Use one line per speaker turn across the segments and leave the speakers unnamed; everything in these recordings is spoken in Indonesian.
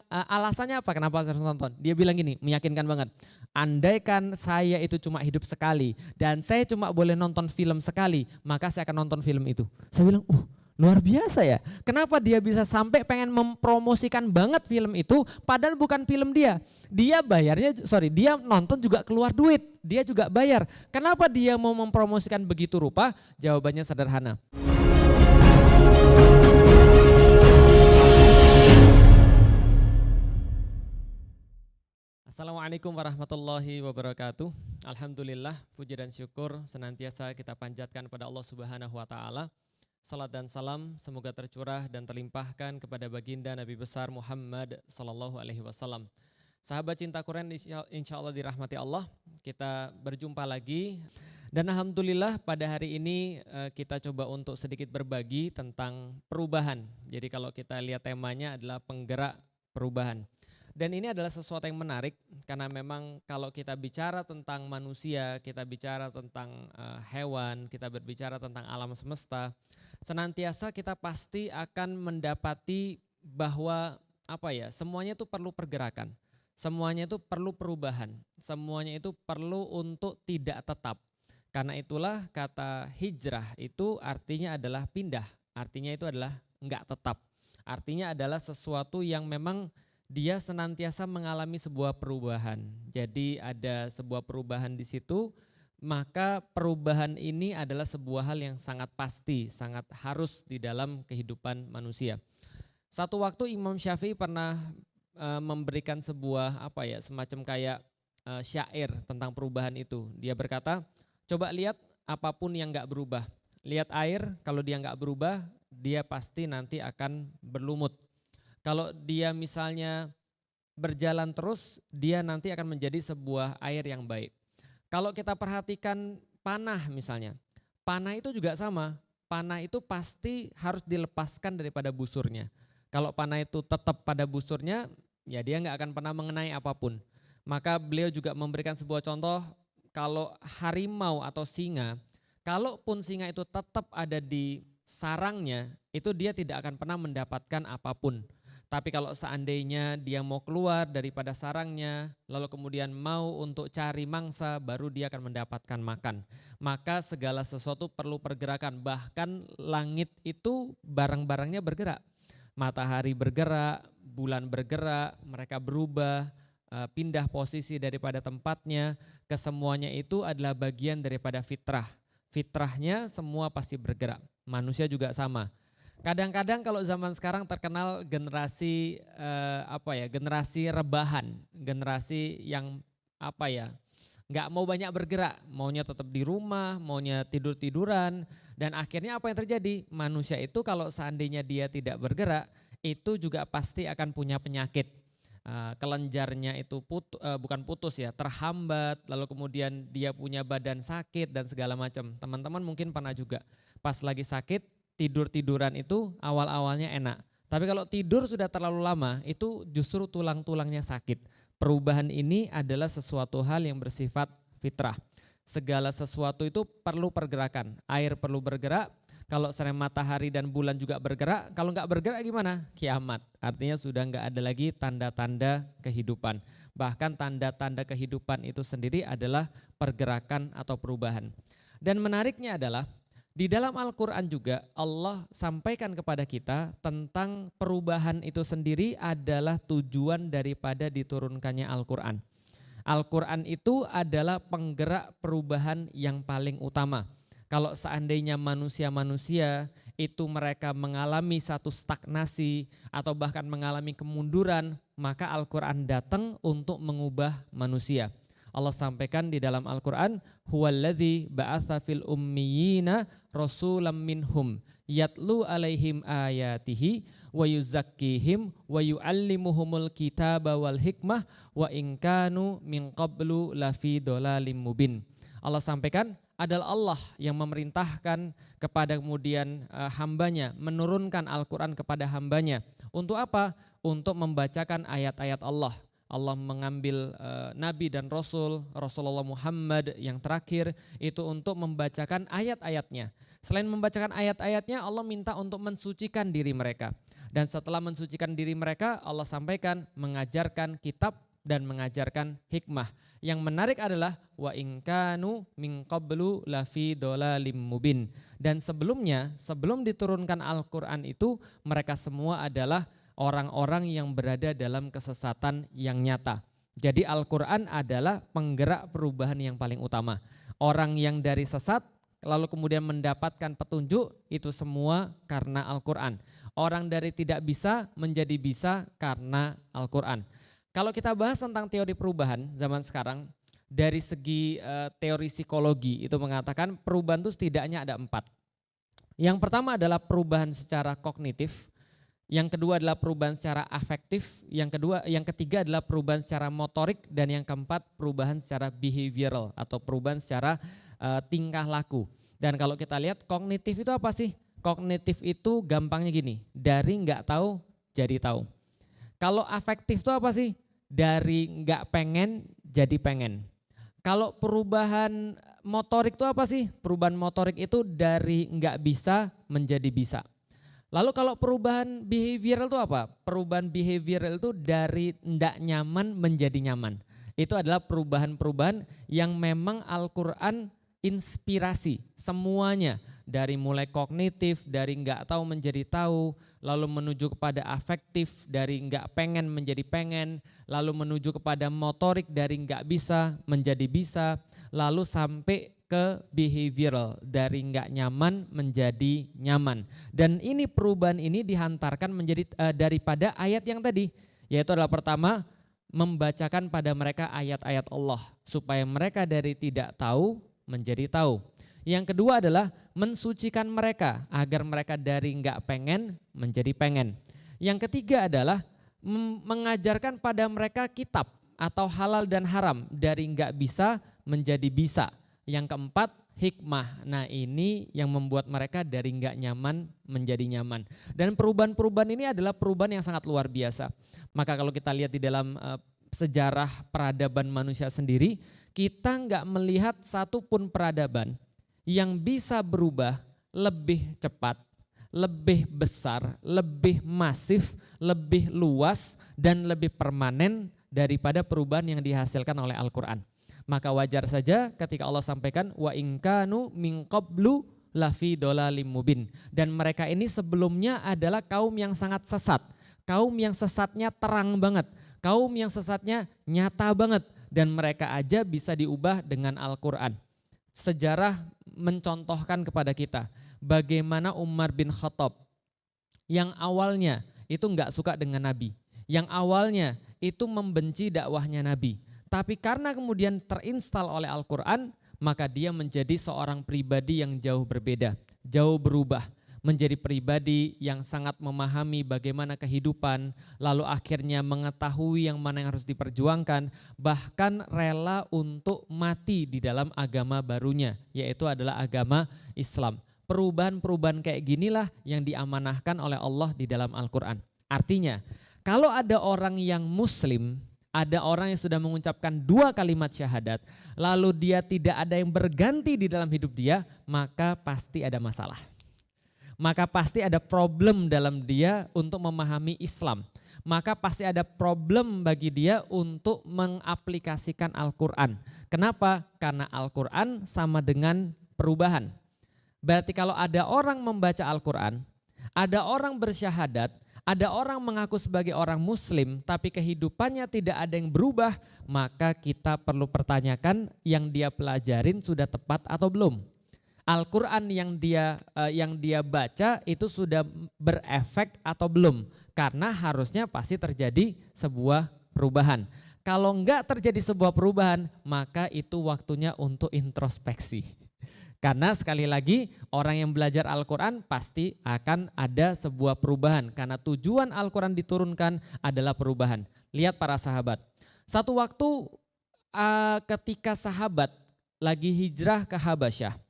alasannya apa kenapa saya harus nonton? Dia bilang gini, meyakinkan banget. Andaikan saya itu cuma hidup sekali dan saya cuma boleh nonton film sekali, maka saya akan nonton film itu. Saya bilang, luar biasa ya. Kenapa dia bisa sampai pengen mempromosikan banget film itu padahal bukan film dia. Dia nonton juga keluar duit, dia juga bayar. Kenapa dia mau mempromosikan begitu rupa? Jawabannya sederhana. Assalamualaikum warahmatullahi wabarakatuh. Alhamdulillah, puji dan syukur senantiasa kita panjatkan pada Allah Subhanahu wa taala. Salat dan salam semoga tercurah dan terlimpahkan kepada baginda Nabi besar Muhammad sallallahu alaihi wasallam. Sahabat cinta Quran, insya Allah dirahmati Allah. Kita berjumpa lagi dan alhamdulillah pada hari ini kita coba untuk sedikit berbagi tentang perubahan. Jadi kalau kita lihat temanya adalah penggerak perubahan. Dan ini adalah sesuatu yang menarik karena memang kalau kita bicara tentang manusia, kita bicara tentang hewan, kita berbicara tentang alam semesta, senantiasa kita pasti akan mendapati bahwa semuanya itu perlu pergerakan, semuanya itu perlu perubahan, semuanya itu perlu untuk tidak tetap. Karena itulah kata hijrah itu artinya adalah pindah, artinya itu adalah enggak tetap, artinya adalah sesuatu yang memang dia senantiasa mengalami sebuah perubahan. Jadi ada sebuah perubahan di situ, maka perubahan ini adalah sebuah hal yang sangat pasti, sangat harus di dalam kehidupan manusia. Satu waktu Imam Syafi'i pernah memberikan sebuah semacam kayak syair tentang perubahan itu. Dia berkata, coba lihat apapun yang enggak berubah. Lihat air, kalau dia enggak berubah, dia pasti nanti akan berlumut. Kalau dia misalnya berjalan terus, dia nanti akan menjadi sebuah air yang baik. Kalau kita perhatikan panah misalnya, panah itu juga sama. Panah itu pasti harus dilepaskan daripada busurnya. Kalau panah itu tetap pada busurnya, ya dia nggak akan pernah mengenai apapun. Maka beliau juga memberikan sebuah contoh, kalau harimau atau singa, kalaupun singa itu tetap ada di sarangnya, itu dia tidak akan pernah mendapatkan apapun. Tapi kalau seandainya dia mau keluar daripada sarangnya, lalu kemudian mau untuk cari mangsa, baru dia akan mendapatkan makan. Maka segala sesuatu perlu pergerakan, bahkan langit itu barang-barangnya bergerak. Matahari bergerak, bulan bergerak, mereka berubah, pindah posisi daripada tempatnya, kesemuanya itu adalah bagian daripada fitrah. Fitrahnya semua pasti bergerak, manusia juga sama. Kadang-kadang kalau zaman sekarang terkenal generasi generasi rebahan, generasi yang nggak mau banyak bergerak, maunya tetap di rumah, maunya tidur-tiduran, dan akhirnya apa yang terjadi? Manusia itu kalau seandainya dia tidak bergerak, itu juga pasti akan punya penyakit. Kelenjarnya itu bukan putus ya, terhambat, lalu kemudian dia punya badan sakit dan segala macam. Teman-teman mungkin pernah juga pas lagi sakit, tidur-tiduran itu awal-awalnya enak. Tapi kalau tidur sudah terlalu lama, itu justru tulang-tulangnya sakit. Perubahan ini adalah sesuatu hal yang bersifat fitrah. Segala sesuatu itu perlu pergerakan. Air perlu bergerak, kalau sekarang matahari dan bulan juga bergerak, kalau enggak bergerak gimana? Kiamat. Artinya sudah enggak ada lagi tanda-tanda kehidupan. Bahkan tanda-tanda kehidupan itu sendiri adalah pergerakan atau perubahan. Dan menariknya adalah di dalam Al-Quran juga Allah sampaikan kepada kita tentang perubahan itu sendiri adalah tujuan daripada diturunkannya Al-Quran. Al-Quran itu adalah penggerak perubahan yang paling utama. Kalau seandainya manusia-manusia itu mereka mengalami satu stagnasi atau bahkan mengalami kemunduran, maka Al-Quran datang untuk mengubah manusia. Allah sampaikan di dalam Al-Quran, huwallazi ba'atsa fil ummiyina rasulam minhum yatlu alaihim ayatihi wa yuzakkihim wa yuallimuhumul kitaba wal hikmah wa in kanu min qablu lafi dhalalim mubin. Allah sampaikan adalah Allah yang memerintahkan kepada kemudian hambanya menurunkan Al-Quran kepada hambanya. Untuk apa? Untuk membacakan ayat-ayat Allah. Allah mengambil Nabi dan Rasulullah Muhammad yang terakhir itu untuk membacakan ayat-ayatnya. Selain membacakan ayat-ayatnya, Allah minta untuk mensucikan diri mereka. Dan setelah mensucikan diri mereka, Allah sampaikan mengajarkan kitab dan mengajarkan hikmah. Yang menarik adalah wa in kanu min qablu lafi dhalalim mubin. Dan sebelumnya, sebelum diturunkan Al-Qur'an itu, mereka semua adalah orang-orang yang berada dalam kesesatan yang nyata. Jadi Al-Qur'an adalah penggerak perubahan yang paling utama. Orang yang dari sesat lalu kemudian mendapatkan petunjuk, itu semua karena Al-Qur'an. Orang dari tidak bisa menjadi bisa karena Al-Qur'an. Kalau kita bahas tentang teori perubahan zaman sekarang, dari segi teori psikologi itu mengatakan perubahan itu setidaknya ada 4. Yang pertama adalah perubahan secara kognitif, yang kedua adalah perubahan secara afektif, yang ketiga adalah perubahan secara motorik, dan yang keempat perubahan secara behavioral atau perubahan secara tingkah laku. Dan kalau kita lihat kognitif itu apa sih? Kognitif itu gampangnya gini, dari nggak tahu jadi tahu. Kalau afektif itu apa sih? Dari nggak pengen jadi pengen. Kalau perubahan motorik itu apa sih? Perubahan motorik itu dari nggak bisa menjadi bisa. Lalu kalau perubahan behavioral itu apa? Perubahan behavioral itu dari nggak nyaman menjadi nyaman. Itu adalah perubahan-perubahan yang memang Al-Qur'an inspirasi semuanya, dari mulai kognitif, dari nggak tahu menjadi tahu, lalu menuju kepada afektif, dari nggak pengen menjadi pengen, lalu menuju kepada motorik, dari nggak bisa menjadi bisa, lalu sampai ke behavioral, dari nggak nyaman menjadi nyaman. Dan ini perubahan ini dihantarkan menjadi daripada ayat yang tadi, yaitu adalah pertama, membacakan pada mereka ayat-ayat Allah supaya mereka dari tidak tahu menjadi tahu. Yang kedua adalah mensucikan mereka agar mereka dari nggak pengen menjadi pengen. Yang ketiga adalah mengajarkan pada mereka kitab atau halal dan haram, dari nggak bisa menjadi bisa. Yang keempat hikmah. Nah ini yang membuat mereka dari nggak nyaman menjadi nyaman. Dan perubahan-perubahan ini adalah perubahan yang sangat luar biasa. Maka kalau kita lihat di dalam sejarah peradaban manusia sendiri, kita nggak melihat satupun peradaban yang bisa berubah lebih cepat, lebih besar, lebih masif, lebih luas, dan lebih permanen daripada perubahan yang dihasilkan oleh Al-Qur'an. Maka wajar saja ketika Allah sampaikan wa in kanu min qablu lafi dhalalim mubin. Dan mereka ini sebelumnya adalah kaum yang sangat sesat, kaum yang sesatnya terang banget, kaum yang sesatnya nyata banget, dan mereka aja bisa diubah dengan Al-Qur'an. Sejarah mencontohkan kepada kita bagaimana Umar bin Khattab yang awalnya itu nggak suka dengan Nabi, yang awalnya itu membenci dakwahnya Nabi, tapi karena kemudian terinstal oleh Al-Qur'an, maka dia menjadi seorang pribadi yang jauh berbeda, jauh berubah, menjadi pribadi yang sangat memahami bagaimana kehidupan, lalu akhirnya mengetahui yang mana yang harus diperjuangkan, bahkan rela untuk mati di dalam agama barunya, yaitu adalah agama Islam. Perubahan-perubahan kayak ginilah yang diamanahkan oleh Allah di dalam Al-Qur'an. Artinya, kalau ada orang yang muslim, ada orang yang sudah mengucapkan 2 kalimat syahadat, lalu dia tidak ada yang berganti di dalam hidup dia, maka pasti ada masalah. Maka pasti ada problem dalam dia untuk memahami Islam. Maka pasti ada problem bagi dia untuk mengaplikasikan Al-Qur'an. Kenapa? Karena Al-Qur'an sama dengan perubahan. Berarti kalau ada orang membaca Al-Qur'an, ada orang bersyahadat, ada orang mengaku sebagai orang muslim tapi kehidupannya tidak ada yang berubah, maka kita perlu pertanyakan yang dia pelajarin sudah tepat atau belum. Al-Qur'an yang dia baca itu sudah berefek atau belum? Karena harusnya pasti terjadi sebuah perubahan. Kalau enggak terjadi sebuah perubahan, maka itu waktunya untuk introspeksi. Karena sekali lagi orang yang belajar Al-Qur'an pasti akan ada sebuah perubahan. Karena tujuan Al-Qur'an diturunkan adalah perubahan. Lihat para sahabat. Satu waktu ketika sahabat lagi hijrah ke Habasyah,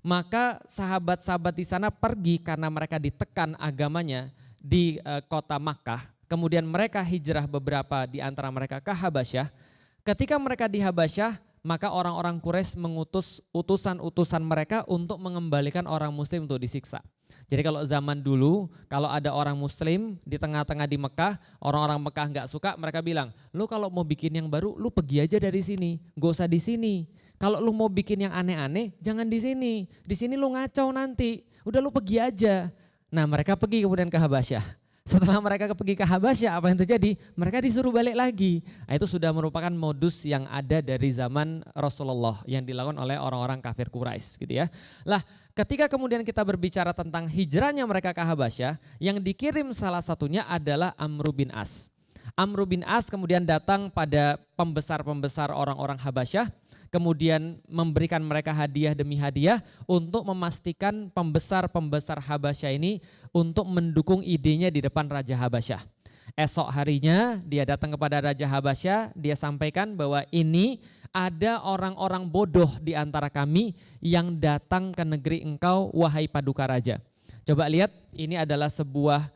maka sahabat-sahabat di sana pergi karena mereka ditekan agamanya di kota Makkah. Kemudian mereka hijrah beberapa di antara mereka ke Habasyah. Ketika mereka di Habasyah, maka orang-orang Quraisy mengutus utusan-utusan mereka untuk mengembalikan orang muslim untuk disiksa. Jadi kalau zaman dulu, kalau ada orang muslim di tengah-tengah di Mekah, orang-orang Mekah nggak suka, mereka bilang, lu kalau mau bikin yang baru, lu pergi aja dari sini, gak usah di sini. Kalau lu mau bikin yang aneh-aneh, jangan di sini lu ngacau nanti, udah lu pergi aja. Nah mereka pergi kemudian ke Habasyah. Setelah mereka pergi ke Habasyah, apa yang terjadi? Mereka disuruh balik lagi. Nah, itu sudah merupakan modus yang ada dari zaman Rasulullah yang dilakukan oleh orang-orang kafir Quraisy, gitu ya. Lah, ketika kemudian kita berbicara tentang hijrahnya mereka ke Habasyah, yang dikirim salah satunya adalah Amr bin As. Amr bin As kemudian datang pada pembesar-pembesar orang-orang Habasyah, kemudian memberikan mereka hadiah demi hadiah untuk memastikan pembesar-pembesar Habasyah ini untuk mendukung idenya di depan Raja Habasyah. Esok harinya dia datang kepada Raja Habasyah, dia sampaikan bahwa ini ada orang-orang bodoh di antara kami yang datang ke negeri engkau, wahai Paduka Raja. Coba lihat, ini adalah sebuah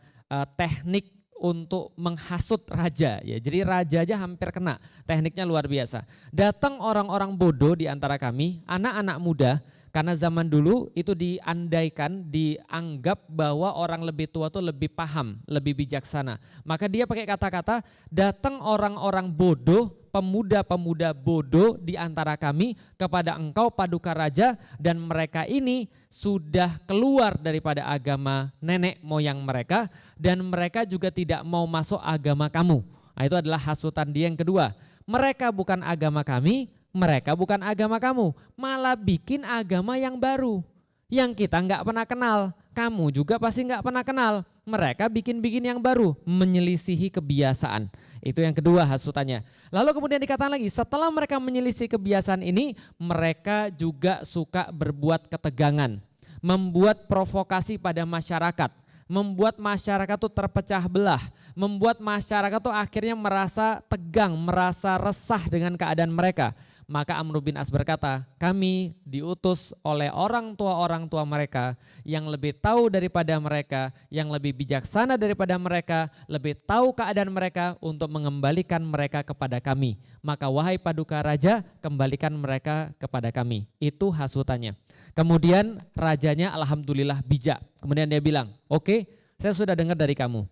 teknik untuk menghasut raja, ya. Jadi raja aja hampir kena, tekniknya luar biasa. Datang orang-orang bodoh di antara kami, anak-anak muda, karena zaman dulu itu dianggap bahwa orang lebih tua tuh lebih paham, lebih bijaksana. Maka dia pakai kata-kata, datang orang-orang bodoh, pemuda-pemuda bodoh di antara kami kepada engkau Paduka Raja, dan mereka ini sudah keluar daripada agama nenek moyang mereka dan mereka juga tidak mau masuk agama kamu. Nah, itu adalah hasutan dia yang kedua. Mereka bukan agama kami, mereka bukan agama kamu, malah bikin agama yang baru yang kita nggak pernah kenal. Kamu juga pasti nggak pernah kenal. Mereka bikin-bikin yang baru, menyelisihi kebiasaan. Itu yang kedua hasutannya. Lalu kemudian dikatakan lagi, setelah mereka menyelisih kebiasaan ini, mereka juga suka berbuat ketegangan, membuat provokasi pada masyarakat, membuat masyarakat itu terpecah belah, membuat masyarakat itu akhirnya merasa tegang, merasa resah dengan keadaan mereka. Maka Amr bin As berkata, kami diutus oleh orang tua mereka yang lebih tahu daripada mereka, yang lebih bijaksana daripada mereka, lebih tahu keadaan mereka untuk mengembalikan mereka kepada kami. Maka wahai Paduka Raja, kembalikan mereka kepada kami. Itu hasutannya. Kemudian rajanya alhamdulillah bijak. Kemudian dia bilang, oke, saya sudah dengar dari kamu.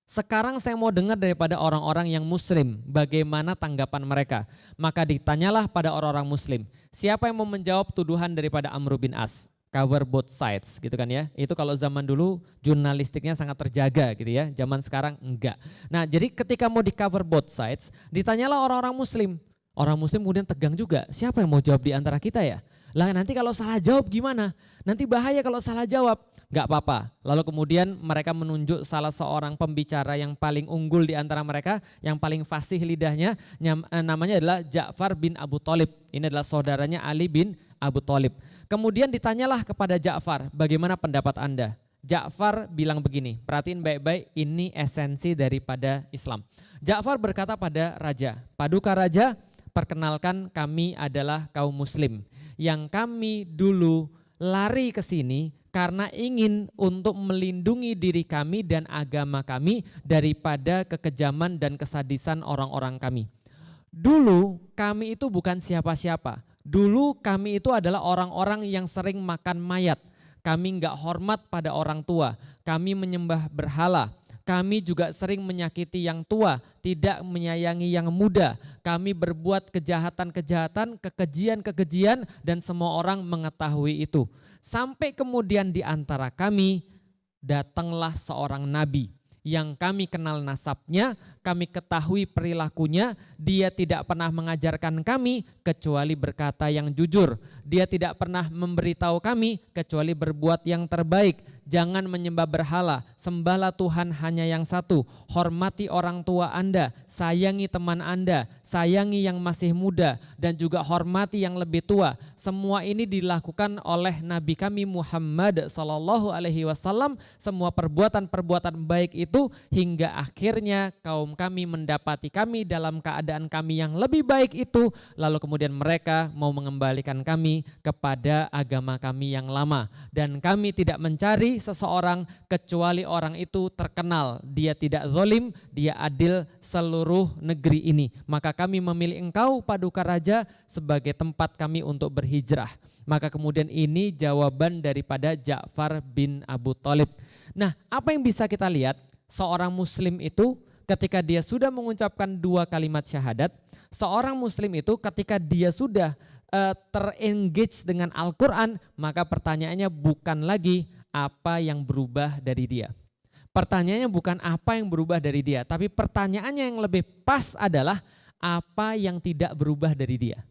Sekarang saya mau dengar daripada orang-orang yang muslim, bagaimana tanggapan mereka. Maka ditanyalah pada orang-orang muslim, siapa yang mau menjawab tuduhan daripada Amr bin As? Cover both sides gitu kan ya. Itu kalau zaman dulu jurnalistiknya sangat terjaga gitu ya, zaman sekarang enggak. Nah jadi ketika mau di cover both sides, ditanyalah orang-orang muslim. Orang muslim kemudian tegang juga, siapa yang mau jawab di antara kita ya? Lah nanti kalau salah jawab gimana? Nanti bahaya kalau salah jawab. Gak apa-apa. Lalu kemudian mereka menunjuk salah seorang pembicara yang paling unggul di antara mereka, yang paling fasih lidahnya, namanya adalah Ja'far bin Abu Thalib. Ini adalah saudaranya Ali bin Abu Thalib. Kemudian ditanyalah kepada Ja'far, bagaimana pendapat Anda? Ja'far bilang begini, perhatiin baik-baik, ini esensi daripada Islam. Ja'far berkata pada raja, Paduka Raja, perkenalkan kami adalah kaum muslim yang kami dulu lari ke sini karena ingin untuk melindungi diri kami dan agama kami daripada kekejaman dan kesadisan orang-orang kami. Dulu kami itu bukan siapa-siapa. Dulu kami itu adalah orang-orang yang sering makan mayat. Kami enggak hormat pada orang tua. Kami menyembah berhala. Kami juga sering menyakiti yang tua, tidak menyayangi yang muda. Kami berbuat kejahatan-kejahatan, kekejian-kekejian, dan semua orang mengetahui itu. Sampai kemudian di antara kami datanglah seorang nabi yang kami kenal nasabnya, kami ketahui perilakunya. Dia tidak pernah mengajarkan kami kecuali berkata yang jujur. Dia tidak pernah memberitahu kami kecuali berbuat yang terbaik. Jangan menyembah berhala, sembahlah Tuhan hanya yang satu. Hormati orang tua Anda, sayangi teman Anda, sayangi yang masih muda, dan juga hormati yang lebih tua. Semua ini dilakukan oleh Nabi kami Muhammad SAW. Semua perbuatan-perbuatan baik itu hingga akhirnya kaum kami mendapati kami dalam keadaan kami yang lebih baik itu. Lalu kemudian mereka mau mengembalikan kami kepada agama kami yang lama. Dan kami tidak mencari seseorang kecuali orang itu terkenal, dia tidak zalim, dia adil seluruh negeri ini. Maka kami memilih engkau Paduka Raja sebagai tempat kami untuk berhijrah. Maka kemudian ini jawaban daripada Ja'far bin Abu Thalib. Nah, apa yang bisa kita lihat? Seorang muslim itu ketika dia sudah mengucapkan 2 kalimat syahadat, seorang muslim itu ketika dia sudah terengage dengan Al-Quran, maka pertanyaannya bukan lagi apa yang berubah dari dia. Pertanyaannya bukan apa yang berubah dari dia, tapi pertanyaannya yang lebih pas adalah apa yang tidak berubah dari dia.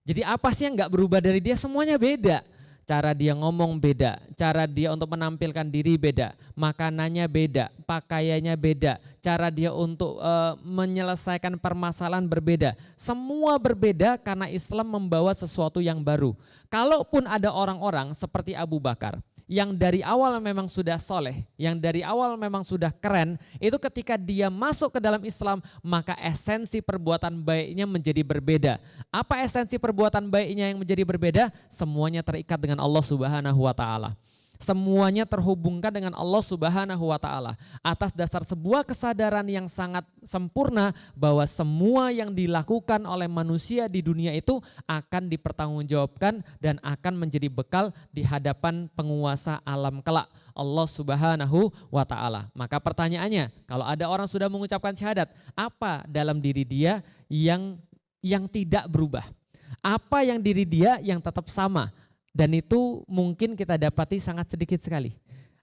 Jadi apa sih yang gak berubah dari dia? Semuanya beda. Cara dia ngomong beda, cara dia untuk menampilkan diri beda, makanannya beda, pakaiannya beda, cara dia untuk menyelesaikan permasalahan berbeda. Semua berbeda karena Islam membawa sesuatu yang baru. Kalaupun ada orang-orang seperti Abu Bakar yang dari awal memang sudah soleh, yang dari awal memang sudah keren, itu ketika dia masuk ke dalam Islam, maka esensi perbuatan baiknya menjadi berbeda. Apa esensi perbuatan baiknya yang menjadi berbeda? Semuanya terikat dengan Allah Subhanahu wa Ta'ala. Semuanya terhubungkan dengan Allah Subhanahu wa Ta'ala atas dasar sebuah kesadaran yang sangat sempurna bahwa semua yang dilakukan oleh manusia di dunia itu akan dipertanggungjawabkan dan akan menjadi bekal di hadapan penguasa alam kelak, Allah Subhanahu wa Ta'ala. Maka pertanyaannya, kalau ada orang sudah mengucapkan syahadat, apa dalam diri dia yang tidak berubah? Apa yang diri dia yang tetap sama? Dan itu mungkin kita dapati sangat sedikit sekali.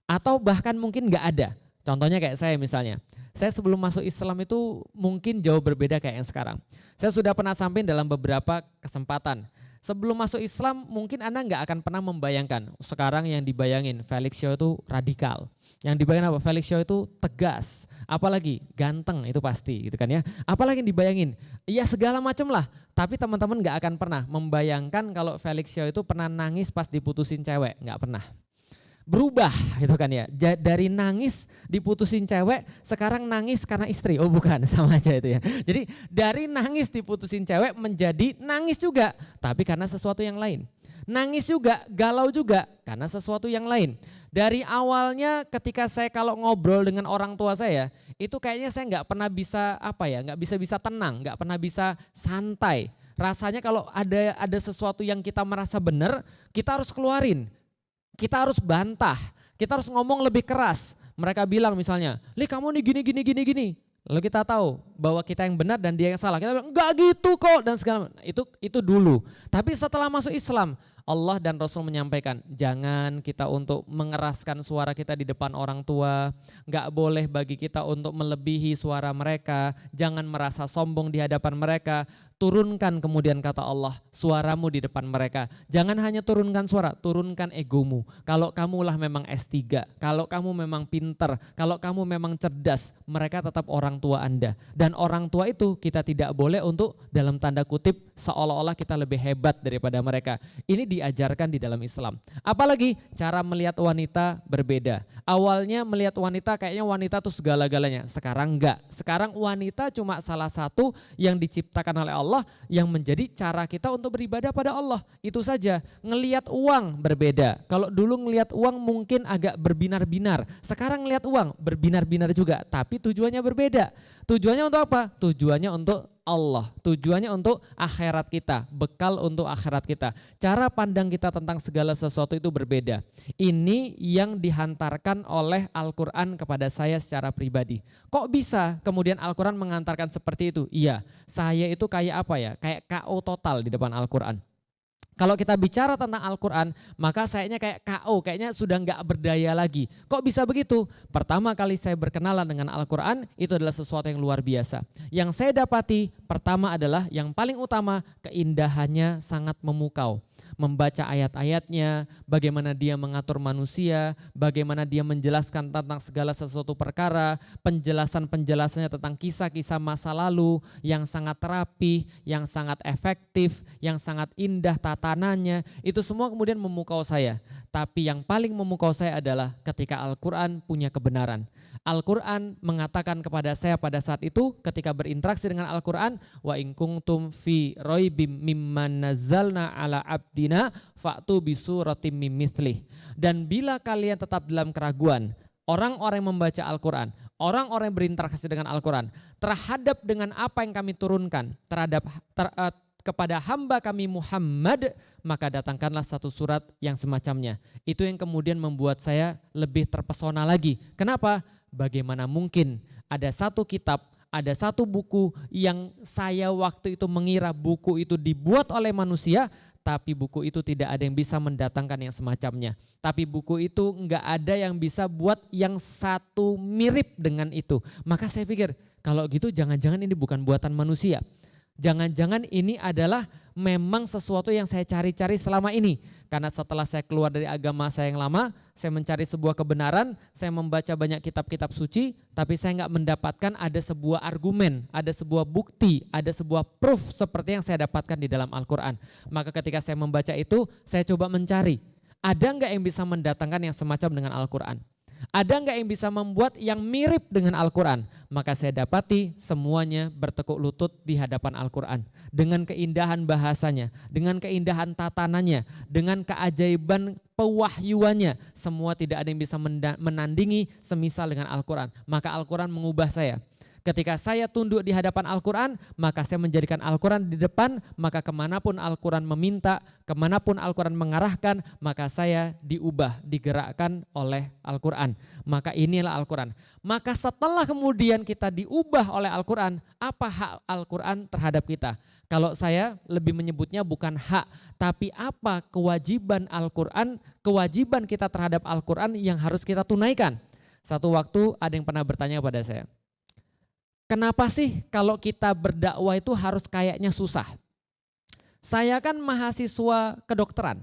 Atau bahkan mungkin gak ada. Contohnya kayak saya misalnya. Saya sebelum masuk Islam itu mungkin jauh berbeda kayak yang sekarang. Saya sudah pernah sampaikan dalam beberapa kesempatan. Sebelum masuk Islam mungkin Anda gak akan pernah membayangkan. Sekarang yang dibayangin Felix Shaw itu radikal. Yang dibayangin apa? Felix Shaw itu tegas. Apalagi ganteng itu pasti gitu kan ya. Apalagi yang dibayangin? Ya segala macam lah. Tapi teman-teman gak akan pernah membayangkan kalau Felix Shaw itu pernah nangis pas diputusin cewek. Gak pernah. Berubah gitu kan ya. Dari nangis diputusin cewek, sekarang nangis karena istri. Oh bukan, sama aja itu ya. Jadi dari nangis diputusin cewek menjadi nangis juga. Tapi karena sesuatu yang lain. Nangis juga, galau juga karena sesuatu yang lain. Dari awalnya ketika saya kalau ngobrol dengan orang tua saya, itu kayaknya saya nggak pernah bisa nggak bisa tenang, nggak pernah bisa santai. Rasanya kalau ada sesuatu yang kita merasa benar, kita harus keluarin, kita harus bantah, kita harus ngomong lebih keras. Mereka bilang misalnya, "Li kamu nih gini." Lalu kita tahu bahwa kita yang benar dan dia yang salah. Kita bilang, enggak gitu kok dan segala macam. Itu dulu. Tapi setelah masuk Islam, Allah dan Rasul menyampaikan, jangan kita untuk mengeraskan suara kita di depan orang tua. Enggak boleh bagi kita untuk melebihi suara mereka. Jangan merasa sombong di hadapan mereka. Turunkan kemudian kata Allah, suaramu di depan mereka. Jangan hanya turunkan suara, turunkan egomu. Kalau kamulah memang S3, kalau kamu memang pinter, kalau kamu memang cerdas, mereka tetap orang tua Anda. Dan orang tua itu kita tidak boleh untuk dalam tanda kutip seolah-olah kita lebih hebat daripada mereka. Ini diajarkan di dalam Islam. Apalagi cara melihat wanita berbeda. Awalnya melihat wanita kayaknya wanita itu segala-galanya. Sekarang enggak. Sekarang wanita cuma salah satu yang diciptakan oleh Allah yang menjadi cara kita untuk beribadah pada Allah. Itu saja. Ngelihat uang berbeda. Kalau dulu ngelihat uang mungkin agak berbinar-binar. Sekarang ngelihat uang berbinar-binar juga. Tapi tujuannya berbeda. Tujuannya untuk apa? Tujuannya untuk Allah, tujuannya untuk akhirat kita, bekal untuk akhirat kita. Cara pandang kita tentang segala sesuatu itu berbeda. Ini yang dihantarkan oleh Al-Quran kepada saya secara pribadi. Kok bisa kemudian Al-Quran mengantarkan seperti itu? Iya, saya itu kayak apa ya? Kayak KO total di depan Al-Quran. Kalau kita bicara tentang Al-Quran, maka sayanya kayak KO, kayaknya sudah nggak berdaya lagi. Kok bisa begitu? Pertama kali saya berkenalan dengan Al-Quran, itu adalah sesuatu yang luar biasa. Yang saya dapati, pertama adalah yang paling utama, keindahannya sangat memukau. Membaca ayat-ayatnya, bagaimana dia mengatur manusia, bagaimana dia menjelaskan tentang segala sesuatu perkara, penjelasannya tentang kisah-kisah masa lalu yang sangat rapi, yang sangat efektif, yang sangat indah tata tatanannya, itu semua kemudian memukau saya. Tapi yang paling memukau saya adalah ketika Al-Quran punya kebenaran. Al-Quran mengatakan kepada saya pada saat itu ketika berinteraksi dengan Al-Quran, wa in kuntum fi raibim mimman nazzalna ala abdina fa'tu bisuratim mim mislih. Dan bila kalian tetap dalam keraguan, orang-orang yang membaca Al-Quran, orang-orang yang berinteraksi dengan Al-Quran terhadap dengan apa yang kami turunkan kepada hamba kami Muhammad, maka datangkanlah satu surat yang semacamnya. Itu yang kemudian membuat saya lebih terpesona lagi. Kenapa? Bagaimana mungkin ada satu kitab, ada satu buku yang saya waktu itu mengira buku itu dibuat oleh manusia, tapi buku itu tidak ada yang bisa mendatangkan yang semacamnya. Tapi buku itu enggak ada yang bisa buat yang satu mirip dengan itu. Maka saya pikir kalau gitu jangan-jangan ini bukan buatan manusia. Jangan-jangan ini adalah memang sesuatu yang saya cari-cari selama ini. Karena setelah saya keluar dari agama saya yang lama, saya mencari sebuah kebenaran, saya membaca banyak kitab-kitab suci, tapi saya enggak mendapatkan ada sebuah argumen, ada sebuah bukti, ada sebuah proof seperti yang saya dapatkan di dalam Al-Quran. Maka ketika saya membaca itu, saya coba mencari, ada enggak yang bisa mendatangkan yang semacam dengan Al-Quran? Ada enggak yang bisa membuat yang mirip dengan Al-Quran? Maka saya dapati semuanya bertekuk lutut di hadapan Al-Quran. Dengan keindahan bahasanya, dengan keindahan tatanannya, dengan keajaiban pewahyuannya. Semua tidak ada yang bisa menandingi semisal dengan Al-Quran. Maka Al-Quran mengubah saya. Ketika saya tunduk di hadapan Al-Quran, maka saya menjadikan Al-Quran di depan, maka kemanapun Al-Quran meminta, kemanapun Al-Quran mengarahkan, maka saya diubah, digerakkan oleh Al-Quran. Maka inilah Al-Quran. Maka setelah kemudian kita diubah oleh Al-Quran, apa hak Al-Quran terhadap kita? Kalau saya lebih menyebutnya bukan hak, tapi apa kewajiban Al-Quran, kewajiban kita terhadap Al-Quran yang harus kita tunaikan. Satu waktu ada yang pernah bertanya kepada saya, kenapa sih kalau kita berdakwah itu harus kayaknya susah? Saya kan mahasiswa kedokteran.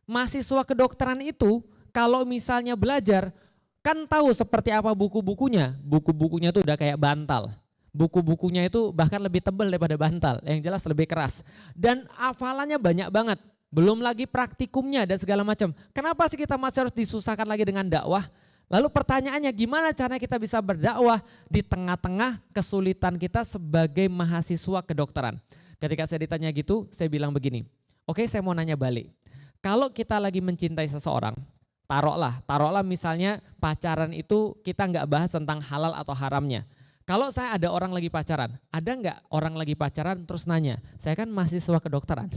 Mahasiswa kedokteran itu kalau misalnya belajar kan tahu seperti apa buku-bukunya. Buku-bukunya itu udah kayak bantal. Buku-bukunya itu bahkan lebih tebal daripada bantal, yang jelas lebih keras. Dan hafalannya banyak banget. Belum lagi praktikumnya dan segala macam. Kenapa sih kita masih harus disusahkan lagi dengan dakwah? Lalu pertanyaannya, gimana caranya kita bisa berdakwah di tengah-tengah kesulitan kita sebagai mahasiswa kedokteran? Ketika saya ditanya gitu, saya bilang begini, oke, saya mau nanya balik. Kalau kita lagi mencintai seseorang, taruhlah misalnya pacaran itu kita nggak bahas tentang halal atau haramnya. Kalau saya ada orang lagi pacaran, ada nggak orang lagi pacaran terus nanya, saya kan mahasiswa kedokteran.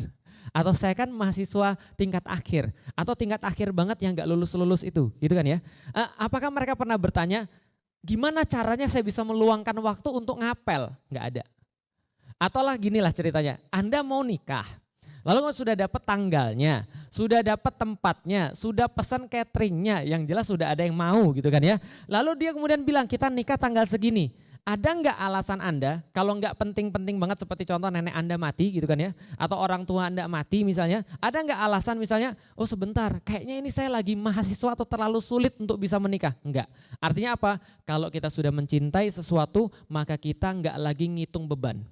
Atau saya kan mahasiswa tingkat akhir, atau tingkat akhir banget yang gak lulus-lulus itu, gitu kan ya. Apakah mereka pernah bertanya, gimana caranya saya bisa meluangkan waktu untuk ngapel? Gak ada. Atau lah ginilah ceritanya, Anda mau nikah, lalu sudah dapat tanggalnya, sudah dapat tempatnya, sudah pesan cateringnya, yang jelas sudah ada yang mau gitu kan ya. Lalu dia kemudian bilang, kita nikah tanggal segini. Ada nggak alasan Anda, kalau nggak penting-penting banget seperti contoh nenek Anda mati gitu kan ya, atau orang tua Anda mati misalnya, ada nggak alasan misalnya, oh sebentar, kayaknya ini saya lagi mahasiswa atau terlalu sulit untuk bisa menikah? Enggak. Artinya apa? Kalau kita sudah mencintai sesuatu, maka kita nggak lagi ngitung beban.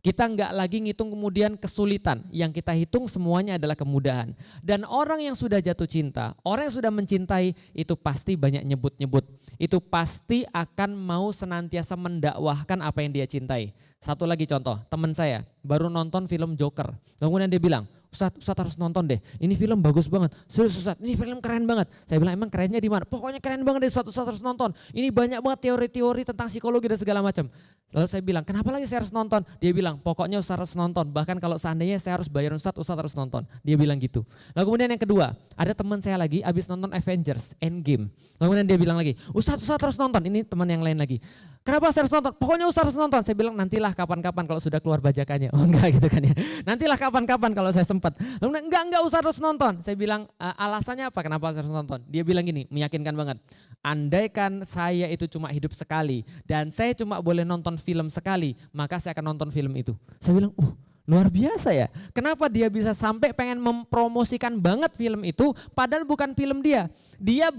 Kita nggak lagi ngitung kemudian kesulitan, yang kita hitung semuanya adalah kemudahan. Dan orang yang sudah jatuh cinta, orang yang sudah mencintai itu pasti banyak nyebut-nyebut. Itu pasti akan mau senantiasa mendakwahkan apa yang dia cintai. Satu lagi contoh, teman saya baru nonton film Joker. Kemudian dia bilang, Ustadz harus nonton deh, ini film bagus banget. Serius Ustadz, ini film keren banget. Saya bilang, emang kerennya di mana? Pokoknya keren banget deh, Ustadz harus nonton. Ini banyak banget teori-teori tentang psikologi dan segala macam. Lalu saya bilang, kenapa lagi saya harus nonton? Dia bilang, pokoknya Ustadz harus nonton. Bahkan kalau seandainya saya harus bayar Ustadz harus nonton. Dia bilang gitu. Lalu kemudian yang kedua, ada teman saya lagi habis nonton Avengers Endgame. Lalu kemudian dia bilang lagi, Ustadz harus nonton. Ini teman yang lain lagi. Kenapa saya harus nonton? Pokoknya Ustadz harus nonton. Saya bilang nantilah kapan-kapan kalau sudah keluar bajakannya. Oh enggak gitu kan ya. Nantilah kapan-kapan kalau saya sempat. Lalu enggak Ustadz harus nonton. Saya bilang alasannya apa? Kenapa saya harus nonton? Dia bilang gini, meyakinkan banget. Andaikan saya itu cuma hidup sekali dan saya cuma boleh nonton film sekali, maka saya akan nonton film itu. Saya bilang, luar biasa ya. Kenapa dia bisa sampai pengen mempromosikan banget film itu padahal bukan film dia. Dia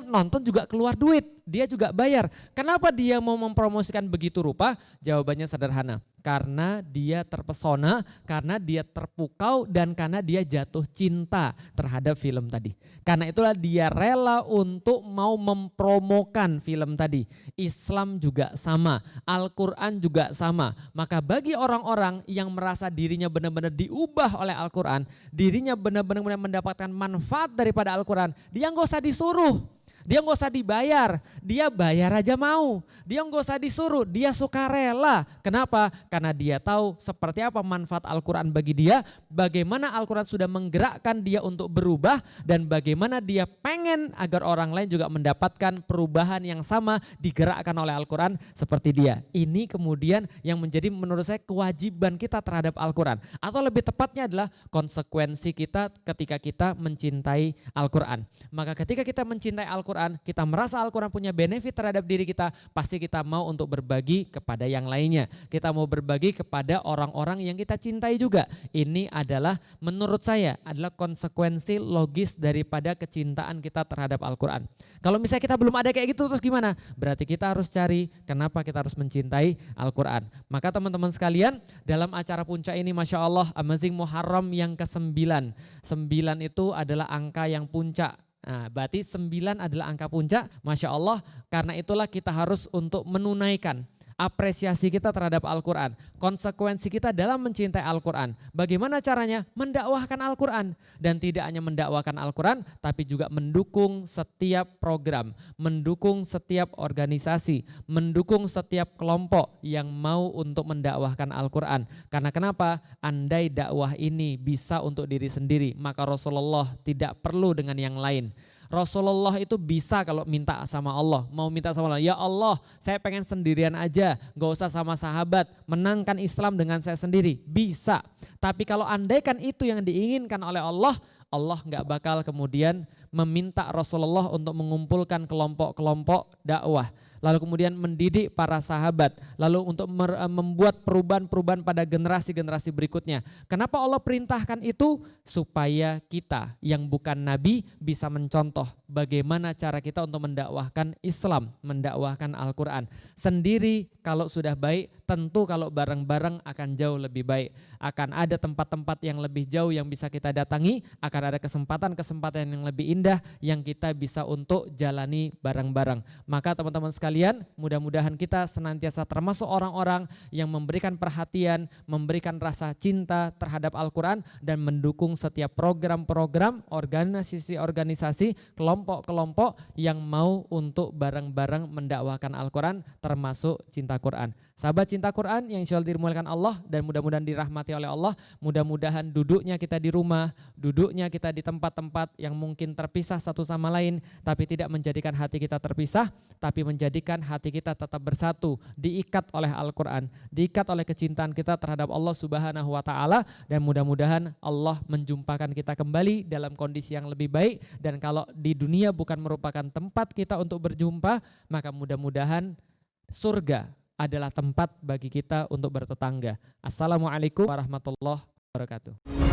nonton juga keluar duit. Dia juga bayar. Kenapa dia mau mempromosikan begitu rupa? Jawabannya sederhana. Karena dia terpesona, karena dia terpukau, dan karena dia jatuh cinta terhadap film tadi. Karena itulah dia rela untuk mau mempromokan film tadi. Islam juga sama, Al-Quran juga sama. Maka bagi orang-orang yang merasa dirinya benar-benar diubah oleh Al-Quran, dirinya benar-benar mendapatkan manfaat daripada Al-Quran, dia nggak usah disuruh. Dia nggak usah dibayar, dia bayar aja mau. Dia nggak usah disuruh, dia sukarela. Kenapa? Karena dia tahu seperti apa manfaat Al-Quran bagi dia, bagaimana Al-Quran sudah menggerakkan dia untuk berubah, dan bagaimana dia pengen agar orang lain juga mendapatkan perubahan yang sama digerakkan oleh Al-Quran seperti dia. Ini kemudian yang menjadi menurut saya kewajiban kita terhadap Al-Quran. Atau lebih tepatnya adalah konsekuensi kita ketika kita mencintai Al-Quran. Maka ketika kita mencintai Al-Quran, kita merasa Al-Quran punya benefit terhadap diri kita, pasti kita mau untuk berbagi kepada yang lainnya. Kita mau berbagi kepada orang-orang yang kita cintai juga. Ini adalah menurut saya adalah konsekuensi logis daripada kecintaan kita terhadap Al-Quran. Kalau misalnya kita belum ada kayak gitu terus gimana? Berarti kita harus cari kenapa kita harus mencintai Al-Quran. Maka teman-teman sekalian, dalam acara puncak ini Masya Allah Amazing Muharram yang ke-9. 9 itu adalah angka yang puncak. Nah, berarti 9 adalah angka puncak, Masya Allah. Karena itulah kita harus untuk menunaikan apresiasi kita terhadap Al-Quran, konsekuensi kita dalam mencintai Al-Quran. Bagaimana caranya? Mendakwahkan Al-Quran. Dan tidak hanya mendakwahkan Al-Quran, tapi juga mendukung setiap program, mendukung setiap organisasi, mendukung setiap kelompok yang mau untuk mendakwahkan Al-Quran. Karena kenapa? Andai dakwah ini bisa untuk diri sendiri, maka Rasulullah tidak perlu dengan yang lain. Rasulullah itu bisa kalau minta sama Allah, mau minta sama Allah, ya Allah saya pengen sendirian aja, gak usah sama sahabat, menangkan Islam dengan saya sendiri, bisa. Tapi kalau andaikan itu yang diinginkan oleh Allah, Allah gak bakal kemudian meminta Rasulullah untuk mengumpulkan kelompok-kelompok dakwah, lalu kemudian mendidik para sahabat, lalu untuk membuat perubahan-perubahan pada generasi-generasi berikutnya. Kenapa Allah perintahkan itu? Supaya kita yang bukan nabi bisa mencontoh bagaimana cara kita untuk mendakwahkan Islam, mendakwahkan Al-Quran. Sendiri kalau sudah baik, tentu kalau bareng-bareng akan jauh lebih baik. Akan ada tempat-tempat yang lebih jauh yang bisa kita datangi, akan ada kesempatan-kesempatan yang lebih indah yang kita bisa untuk jalani bareng-bareng. Maka teman-teman sekalian, mudah-mudahan kita senantiasa termasuk orang-orang yang memberikan perhatian, memberikan rasa cinta terhadap Al-Quran, dan mendukung setiap program-program, organisasi-organisasi, kelompok-kelompok yang mau untuk bareng-bareng mendakwahkan Al-Quran, termasuk cinta Quran. Sahabat cinta Quran yang insyaallah dimuliakan Allah dan mudah-mudahan dirahmati oleh Allah, mudah-mudahan duduknya kita di rumah, duduknya kita di tempat-tempat yang mungkin terpisah satu sama lain, tapi tidak menjadikan hati kita terpisah, tapi menjadikan hati kita tetap bersatu, diikat oleh Al-Quran, diikat oleh kecintaan kita terhadap Allah Subhanahu wa Ta'ala, dan mudah-mudahan Allah menjumpakan kita kembali dalam kondisi yang lebih baik. Dan kalau di dunia bukan merupakan tempat kita untuk berjumpa, maka mudah-mudahan surga adalah tempat bagi kita untuk bertetangga. Assalamualaikum warahmatullahi wabarakatuh.